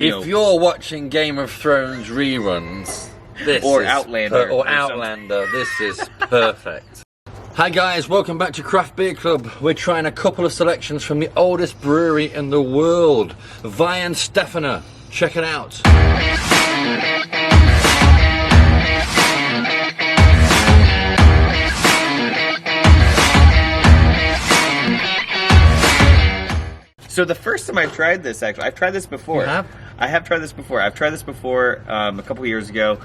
If you're watching Game of Thrones reruns, this or is Outlander, this is perfect. Hi guys, welcome back to Craft Beer Club. We're trying a couple of selections from the oldest brewery in the world, Weihenstephaner. Check it out. So the first time I tried this, actually, I've tried this before. You have? I have tried this before. I've tried this before a couple years ago.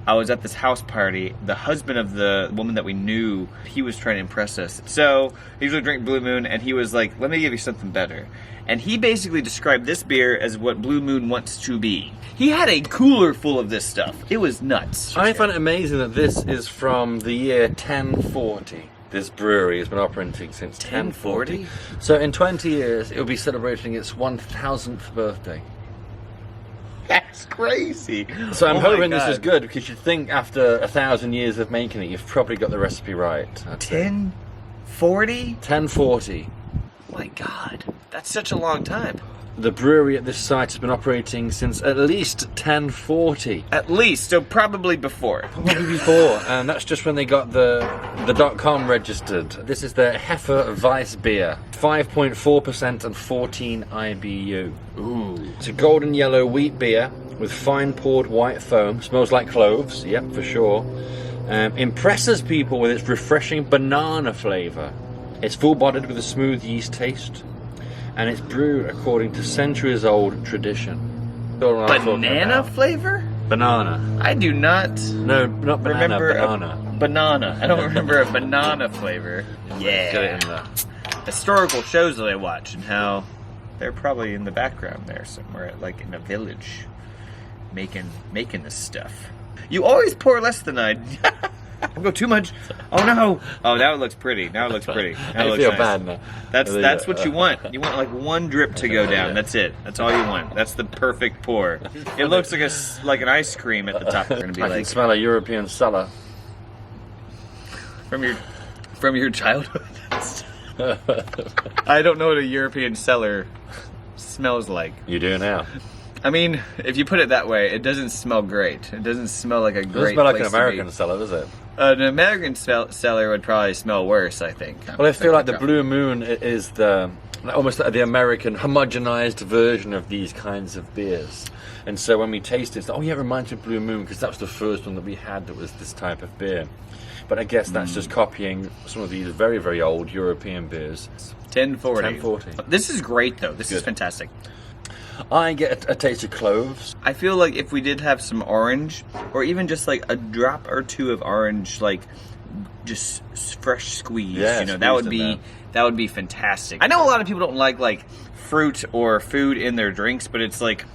I was at this house party. The husband of the woman that we knew, he was trying to impress us. So he usually drink Blue Moon, and he was like, let me give you something better. And he basically described this beer as what Blue Moon wants to be. He had a cooler full of this stuff. It was nuts. I find it amazing that this is from the year 1040. This brewery has been operating since 1040. So in 20 years, it will be celebrating its 1000th birthday. That's crazy. So I'm hoping this is good, because you'd think after 1,000 years of making it, you've probably got the recipe right. 1040? 1040. My God, that's such a long time. The brewery at this site has been operating since at least 1040. At least, so probably before. Probably before, and that's just when they got the .com registered. This is the Heffer Weiss beer, 5.4% and 14 IBU. Ooh. It's a golden yellow wheat beer with fine poured white foam. Smells like cloves, yep, for sure. Impresses people with its refreshing banana flavour. It's full-bodied with a smooth yeast taste, and it's brewed according to centuries-old tradition. Banana flavor? Banana. I do not. No, not banana. Remember banana. Banana. I don't remember a banana flavor. Yeah. Get it in there. Historical shows that I watch, and how they're probably in the background there somewhere, like in a village, making this stuff. You always pour less than I. Don't go too much. Oh no! Oh, now it looks pretty. Now it looks pretty. Now it looks feel nice. bad now. That's what you want. You want like one drip to go down. That's it. That's all you want. That's the perfect pour. It looks like an ice cream at the top. We're gonna be I can smell a European cellar from your childhood. I don't know what a European cellar smells like. You do now. I mean, if you put it that way, it doesn't smell great. It doesn't smell like a great. It doesn't smell like an place American cellar, does it? An American cellar would probably smell worse, I think. Well, I feel like the Blue Moon is almost the American homogenized version of these kinds of beers. And so when we taste it, it's like, oh yeah, it reminds me of Blue Moon, because that was the first one that we had that was this type of beer. But I guess that's just copying some of these very, very old European beers. 1040. 1040. This is great, though. This is fantastic. I get a taste of cloves. I feel like if we did have some orange, or even just like a drop or two of orange, like just fresh squeezed, that would be fantastic. I know a lot of people don't like fruit or food in their drinks, but it's like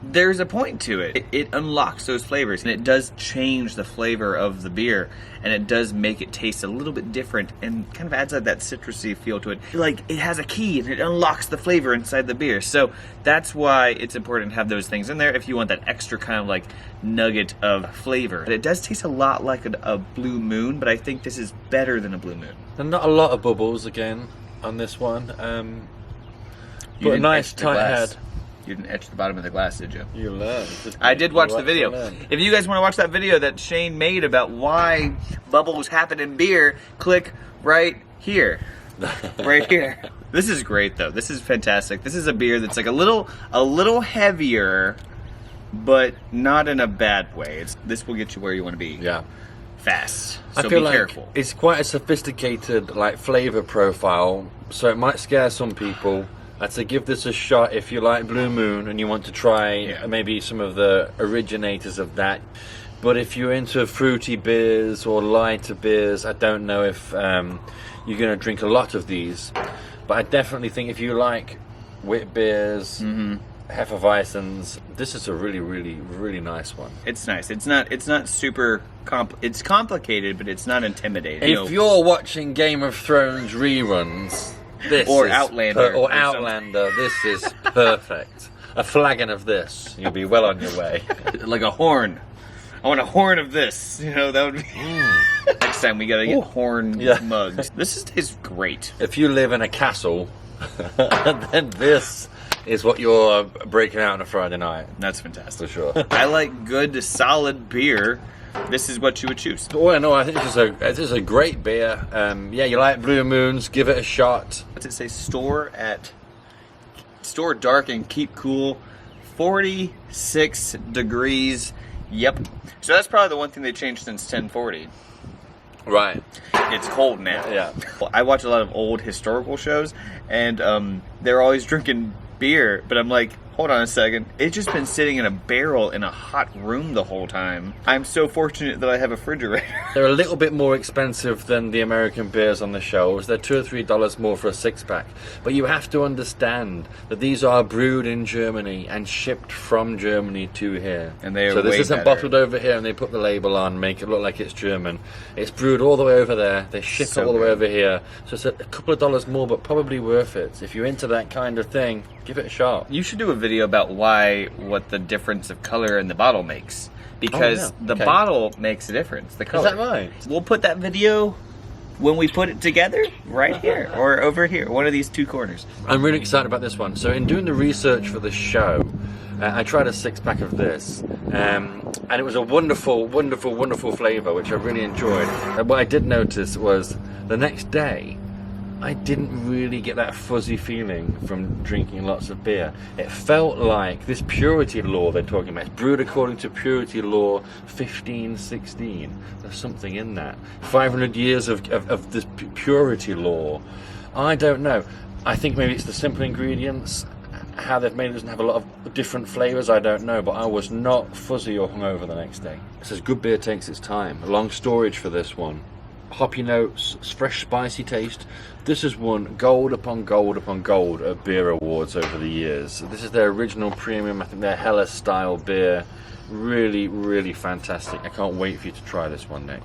there's a point to it. It unlocks those flavors, and it does change the flavor of the beer, and it does make it taste a little bit different, and kind of adds that citrusy feel to it. Like, it has a key, and it unlocks the flavor inside the beer. So that's why it's important to have those things in there if you want that extra kind of like nugget of flavor. But it does taste a lot like a Blue Moon, but I think this is better than a Blue Moon. And not a lot of bubbles again on this one, but a nice tight head. You didn't etch the bottom of the glass, did you? You learn. I did watch the video. If you guys want to watch that video that Shane made about why bubbles happen in beer, click right here. Right here. This is great, though. This is fantastic. This is a beer that's like a little heavier, but not in a bad way. This will get you where you want to be. Yeah. Fast. So I feel be like careful. It's quite a sophisticated flavor profile, so it might scare some people. I'd say give this a shot if you like Blue Moon and you want to try maybe some of the originators of that. But if you're into fruity beers or lighter beers, I don't know if you're going to drink a lot of these. But I definitely think if you like wit beers, Hefeweizens, this is a really, really, really nice one. It's nice. It's not super it's complicated, but it's not intimidating. If you're watching Game of Thrones reruns, Outlander, this is perfect. A flagon of this, you'll be well on your way. Like a horn. I want a horn of this. That would be. Next time we gotta get horn mugs. This tastes great. If you live in a castle, then this is what you're breaking out on a Friday night. That's fantastic. For sure. I like good, solid beer. This is what you would choose. Well, no, I think this is a great beer. Yeah, you like Blue Moons, give it a shot. What's it say? Store dark and keep cool. 46 degrees. Yep. So that's probably the one thing they changed since 1040. Right. It's cold now. Yeah. I watch a lot of old historical shows, and they're always drinking beer, but I'm like, hold on a second. It's just been sitting in a barrel in a hot room the whole time. I'm so fortunate that I have a refrigerator. They're a little bit more expensive than the American beers on the shelves. They're $2 or $3 more for a 6-pack. But you have to understand that these are brewed in Germany and shipped from Germany to here. And they are so this way isn't better. bottled over here and they put the label on, make it look like it's German. It's brewed all the way over there. They ship So it all the way good. over here. So it's a couple of dollars more, but probably worth it. If you're into that kind of thing, give it a shot. You should do a video about what the difference of color in the bottle makes. Because the bottle makes a difference. The color. Is that right? We'll put that video when we put it together right here or over here. One of these two corners. I'm really excited about this one. So in doing the research for the show, I tried a 6-pack of this, and it was a wonderful, wonderful, wonderful flavour, which I really enjoyed. And what I did notice was the next day, I didn't really get that fuzzy feeling from drinking lots of beer. It felt like this purity law they're talking about. It's brewed according to purity law 1516. There's something in that. 500 years of this purity law. I don't know. I think maybe it's the simple ingredients. How they've made it doesn't have a lot of different flavours, I don't know, but I was not fuzzy or hungover the next day. It says good beer takes its time. Long storage for this one. Hoppy notes, fresh spicy taste. This has won gold upon gold upon gold at beer awards over the years. This is their original premium, I think their Helles style beer. Really, really fantastic. I can't wait for you to try this one, Nick.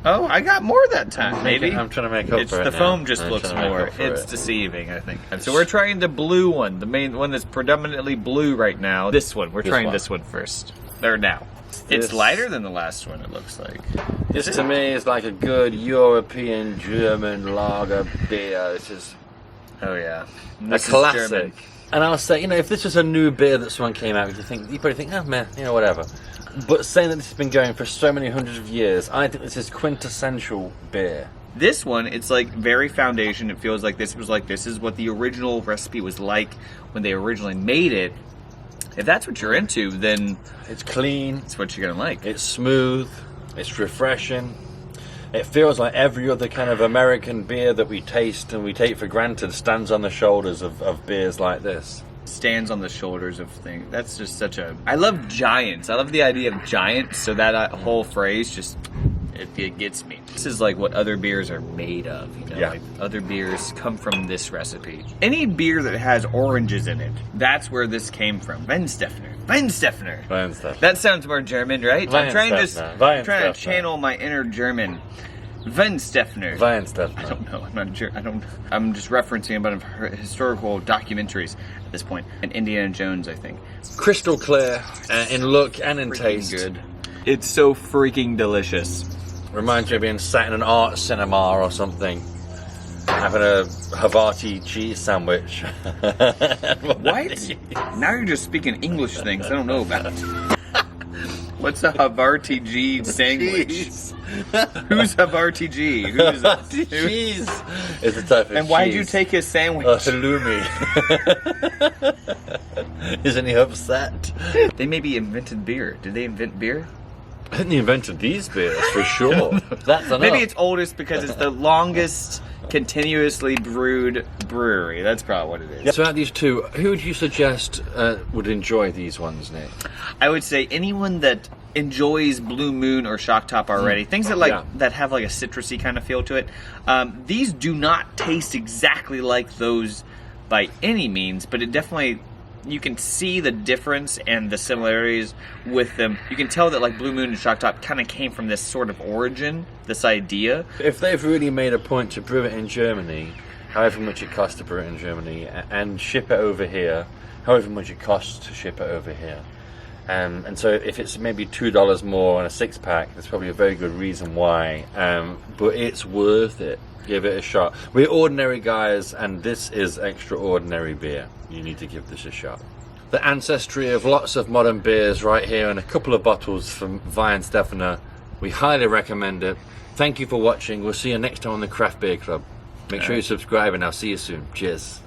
Oh, I got more that time. Maybe. I'm trying to make up It's for it the now. foam just I'm looks trying to make more. up for It's it. deceiving, I think. And so we're trying the blue one, the main one that's predominantly blue right now. This one. We're trying this one first. Or now. It's This- lighter than the last one, it looks like. This to me is like a good European German lager beer. This is Oh yeah. a classic. And I'll say, if this was a new beer that someone came out with, you probably think, oh man, whatever. But saying that this has been going for so many hundreds of years, I think this is quintessential beer. This one, it's like very foundation. It feels like this is what the original recipe was like when they originally made it. If that's what you're into, then It's clean, it's what you're gonna like. it's smooth, it's refreshing. It feels like every other kind of American beer that we taste and we take for granted stands on the shoulders of beers like this. Stands on the shoulders of things. That's just such a... I love giants. I love the idea of giants, so that whole phrase just... It gets me. This is like what other beers are made of, Yeah. Like other beers come from this recipe. Any beer that has oranges in it, that's where this came from. Weihenstephaner. Weihenstephaner. That sounds more German, right? I'm trying to channel my inner German. Weihenstephaner. I don't know. I'm not sure. I'm just referencing a bunch of historical documentaries at this point. And Indiana Jones, I think. Crystal clear in look and in Freaking taste. good. It's so freaking delicious. Reminds me of being sat in an art cinema or something, having a Havarti cheese sandwich. What? Now you're just speaking English things I don't know about. What's a Havarti G sandwich? Cheese. Who's Havarti G? Who's Cheese is a type of cheese. And why did you take his sandwich? Halloumi. Isn't he upset? They maybe invented beer. Did they invent beer? I think they invented these beers for sure. That's enough. Maybe it's oldest because it's the longest continuously brewed brewery. That's probably what it is. So out of these two, who would you suggest would enjoy these ones, Nick? I would say anyone that enjoys Blue Moon or Shock Top already, things that that have like a citrusy kind of feel to it. These do not taste exactly like those by any means, but it definitely, you can see the difference and the similarities with them. You can tell that like Blue Moon and Shock Top kind of came from this sort of origin, this idea. If they've really made a point to brew it in Germany, however much it costs to brew it in Germany, and ship it over here, however much it costs to ship it over here. And so if it's maybe $2 more on a 6-pack, that's probably a very good reason why. But it's worth it. Give it a shot. We're ordinary guys, and this is extraordinary beer. you need to give this a shot. The ancestry of lots of modern beers right here, and a couple of bottles from Weihenstephaner. We highly recommend it. Thank you for watching. We'll see you next time on the Craft Beer Club. Make sure you subscribe, and I'll see you soon. Cheers.